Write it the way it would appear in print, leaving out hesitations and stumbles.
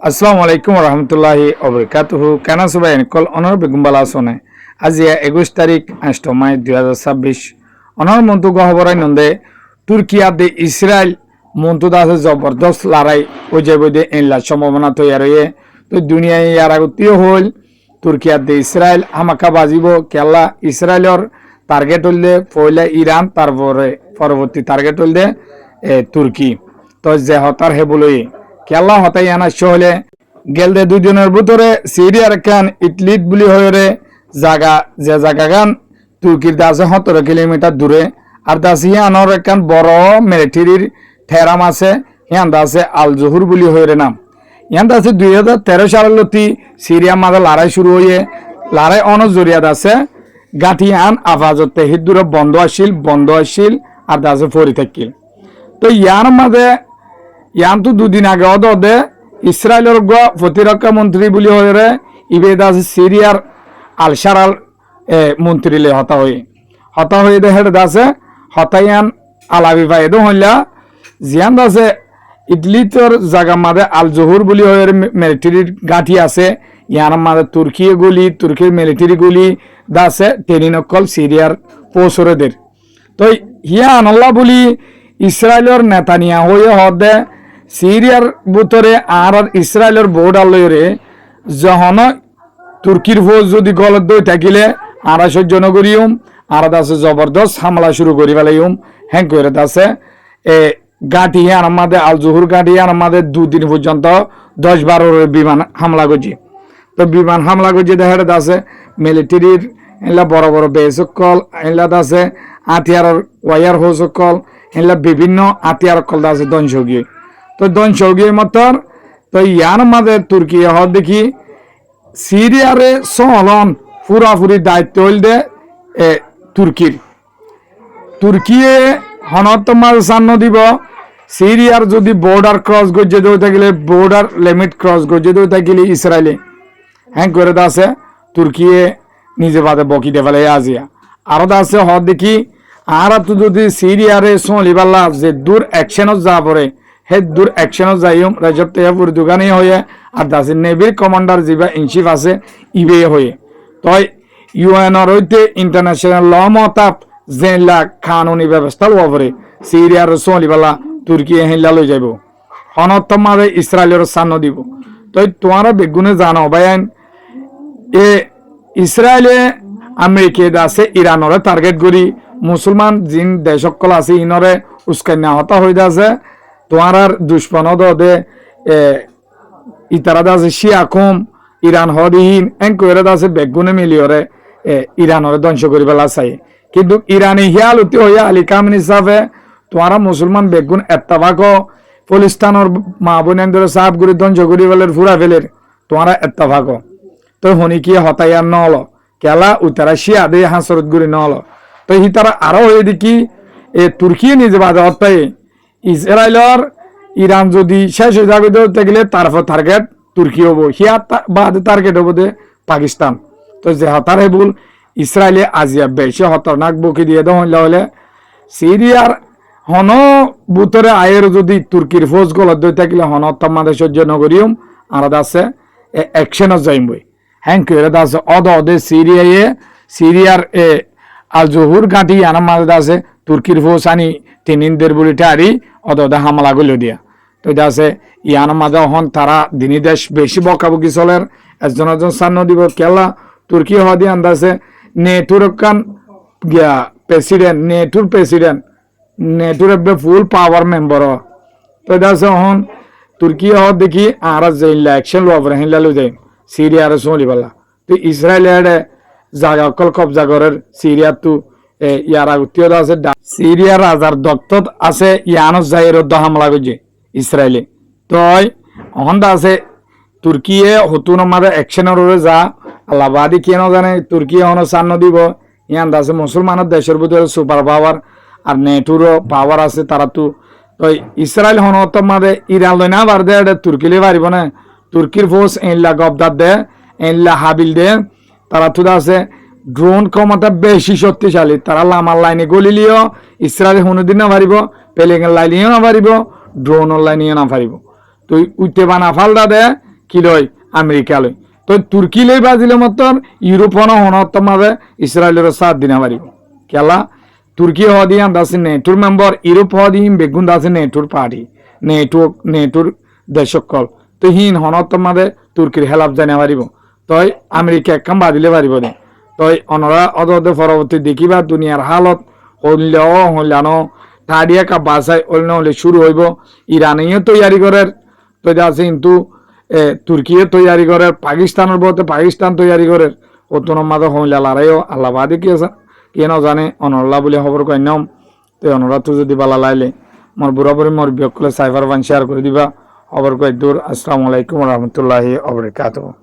আসসালামু আলাইকুম রহমতুল্লাহি ওবরকাতুহু কেন সবাই কল অনর বেগুম্বালা শোনে আজি 21 তারিখ 8 মাই 2026 অনর মন্তু গহবরাই নন্দে তুর্কিয়া দে ইসরায়েল মন্তু দাসে জবরদস্ত লড়াই ওই যে বইদে এনলা সম্ভাবনা তৈরি হয়ে তো দুনিয়ায় ইয়ার আগতীয় হল তুর্কিয়া দে ইসরায়েল আমাকা বাজিব কেলা ইসরায়েলর টার্গেট হলদে পয়লা ইরান তারপরে পরবর্তী টার্গেট হলদে তুর্কি তো যে হতার হে বলই কেলা হতাই আনা হলে গেলদে দুজনের ভিতরে সিরিয়ার কান ইটলিট বুলি হয়ে জায়গা যে জায়গা গান তুর্কির দাসে 17 কিলোমিটার দূরে আর দাস হিয়ানোর একখান বড় মিলিটারির ঠেরাম আছে হিয়ান দাসে আল জহুর বুলি হয়ে নাম ইয়ান দাসে 2013 সালের লতি সিরিয়া মাঝে লড়াই শুরু হয়ে লড়াই অনজরিয়াত আছে গাঠিয়ান আফাজত তেহিদুরে বন্ধ আসিল আর দাসে ফরি থাকিল তো ইয়ার মাঝে ইয়ান তো দুদিন আগে অদে ইসরায়েলের প্রতিরক্ষা মন্ত্রী বলি হয়ে ইবেদ আছে সিরিয়ার আলসারাল মন্ত্রীলে হতা হয়ে দেখে দাসে হতাইয়ান আলাবি ফাইদ হইলা জিয়ান দাসে ইটলিতর জায়গা মাঝে আল জহুর বলি হয়ে মিলিটারির গাঁঠি আছে ইয়ার মাঝে তুর্কির মিলিটারি গুলি দাসে টেনিনকল সিরিয়ার পৌঁছরেদের তো হিয়া আনল্লা বলি ইসরায়েলের নেতানিয়া হয়ে হদে সিরিয়ার ভিতরে আর ইসরায়েলের বর্ডার লইরে যখন তুর্কির ফৌজ যদি গলত দই থাকিলে আর সহ্য নগরিউম আর দাসে জবরদস্ত হামলা শুরু করি ফেলাইম হ্যাঁ করে দাসে গাঁঠি আমাদের আল জহুর গাঁঠি আমাদের 2 দিন পর্যন্ত 10-12 বিমান হামলা করছি তো বিমান হামলা করছি দেখা দাসে মিলিটারির এলা বড় বড় বেসকল এলা দাসে আতিয়ার ওয়ার হোসকল এলা বিভিন্ন আতিয়ার কল দাসে ধ্বংসগী তো ধ্বংসগী মতর তো ইয়ার মাঝে তুর্কি হওয়ার দেখি সিরিয়ারে চলন পুরাপুরি দায়িত্ব হইল দে তুর্কিয়ে হনত মাঝ সান্ন দিব সিরিয়ার যদি বর্ডার ক্রস গজে দেও থাকিলে বর্ডার লিমিট ক্রস গজে দেও থাকিলে ইসরায়েলে হ্যাঁ করে দাসে তুর্কিয়ে নিজে বাদে বকি দে ফেলে আজিয়া আরো দাসে হওয়ার দেখি আর তো যদি সিরিয়ারে চলিবাল্লা যে দূর অ্যাকশনত যা পড়ে হে দূর অ্যাকশনত যাইম রাজব তেয়াপুর দোকানে হয়ে আর দাসের নেভির কমান্ডার যিবা ইনচিফ আছে ইবে হয়ে তই ইউএনর হইতে ইন্টারন্যাশনাল ল মতাব জেলা কানুনি ব্যবস্থা লওয়া পরে সিরিয়ার চলিবাল্লা তুর্কি হেলা লই যাইব হনত মাঝে ইসরায়েলের সান্ন দিব তই তোমারা বেগুনে জানো ভাইন ইসরায়েলে আমেরিকা আছে ইরানরে টার্গেট করি মুসলমান জিন দেশকল আছে ইনরে উস্কান্যা হতা হয়ে আছে তোমার দুষ্পনদ দে ইতারা আছে শিয়া কম ইরান হদিহীন এন কইরে আছে বেগুনে মিলিয়রে ইরানরে ধ্বংস করি পেলা চাই কিন্তু ইরানি হিয়াল উতি হইয়া আলী কামিন হিসাবে তোমারা মুসলমান বেগুন এত্তাবাক পলিস্তানোর মা বোনেন্দ্র সাহেব গুড়ি ধ্বংস করি ফেলের ফুরা ফেলের তোমারা এত্তাবাক তো হনি কি হতাইয়ার নহল কেলা উতারা শিয়া দে হাসরত গুড়ি নহল তো হি তারা আরো হয়ে দেখি তুর্কি নিজে বাদে হতাই ইসরায়েলের ইরান যদি শেষ হয়ে যাবে গেলে তারপর টার্গেট তুর্কি হবো হিয়া বাদে টার্গেট হবো দে পাকিস্তান তো যে হতার হেবুল ইসরায়েলে আজিয়া বেশি হতরনাক বকি দিয়ে দেওয়া হলে সিরিয়ার হন বুতরে আয়ের যদি তুর্কির ফৌজ গলত দই থাকিলে হন তোমাদের সহ্য নগরিয়ম আর আছে অ্যাকশনত যাইম বই হ্যাঁ করে আছে অদে সিরিয়ার আল জহুর গাঁটি আনার মাঝে আছে তুর্কির ফৌজ আনি তিনিদের বলি টারি অদে হামলা গুলো দিয়া তো এটা আছে ইয়ার মাঝে হন তারা দিনী দেশ বেশি বকাবকি চলের একজন সান্ন দিব কেলা তুর্কি হওয়া দিয়ে আন্দাজে নেটুর কান গিয়া প্রেসিডেন্ট নেটুর ফুল পাওয়ার মেম্বার তো এটা আছে হন তুর্কি হওয়া দেখি আর যে অ্যাকশন লওয়া পরে হিলা লো যাই সিরিয়ার চলিবালা তো ইসরায়েলের জায়গা অকল কবজা করের সিরিয়ার তো ইয়ার আগতীয় আছে সিরিয়ার রাজার দত্তত আছে ইয়ানস জাহিরত হামলা করছে ইসরায়েলে তো হন্ডা আছে তুর্কিয়ে হতুন মাঝে অ্যাকশনের যা আল্লাহবাদী কেন জানে তুর্কি হন সান্ন দিব ইয়ান আছে মুসলমানের দেশের ভিতরে সুপার পাওয়ার আর নেটুরও পাওয়ার আছে তারা তো ইসরায়েল হনত মাঝে ইরান লই না বার দে তুর্কিলে পারিব না তুর্কির ফৌজ এনলা গবদার দে এনলা হাবিল দে তারা তো আছে ড্রোন ক্ষমতা বেশি শক্তিশালী তারা লামার লাইনে গলিলিও ইসরায়েল হুনুদিন না পারিব পেলেঙের লাইনেও না পারিব ড্রোনের লাইনেও না পারিব তো উইতে বানা ফালদা দে কি লয় আমেরিকা লয় তো তুর্কি লই বাজিলে মতন ইউরোপন হনত মাঝে ইসরায়েলের সাথ দিনা পারিব কেলা তুর্কি হদি আন্দাসি নেটুর মেম্বার ইউরোপ হদি বেগুন দাসি নেটুর পার্টি নেটুর দেশকল তো হিন হনত মাঝে তুর্কির হেলাপ জানা পারিব তই আমেরিকা একখান বাদিলে পারিব দে তই অনরা অদে পরবর্তী দেখিবা দুনিয়ার হালত হইলানো ঠাডিয়া কা বাসায় হলে শুরু হইব ইরানিও তৈয়ারি করার তো আছে কিন্তু তুর্কিয়ে তৈয়ারি করার পাকিস্তানের বলতে পাকিস্তান তৈয়ারি করার অতন মাঝে হইলা লড়াইও আল্লাহ বাদে কি আছে কে ন জানে অনল্লা বলে খবর কই নাম তো অনরা তো যদি বালা লাইলে মোর বুড়াবুড়ি মোর বিয়কলে সাইবার বান শেয়ার করে দিবা খবর কই দূর আসসালামু আলাইকুম রহমতুল্লাহি ওয়া বারাকাতুহু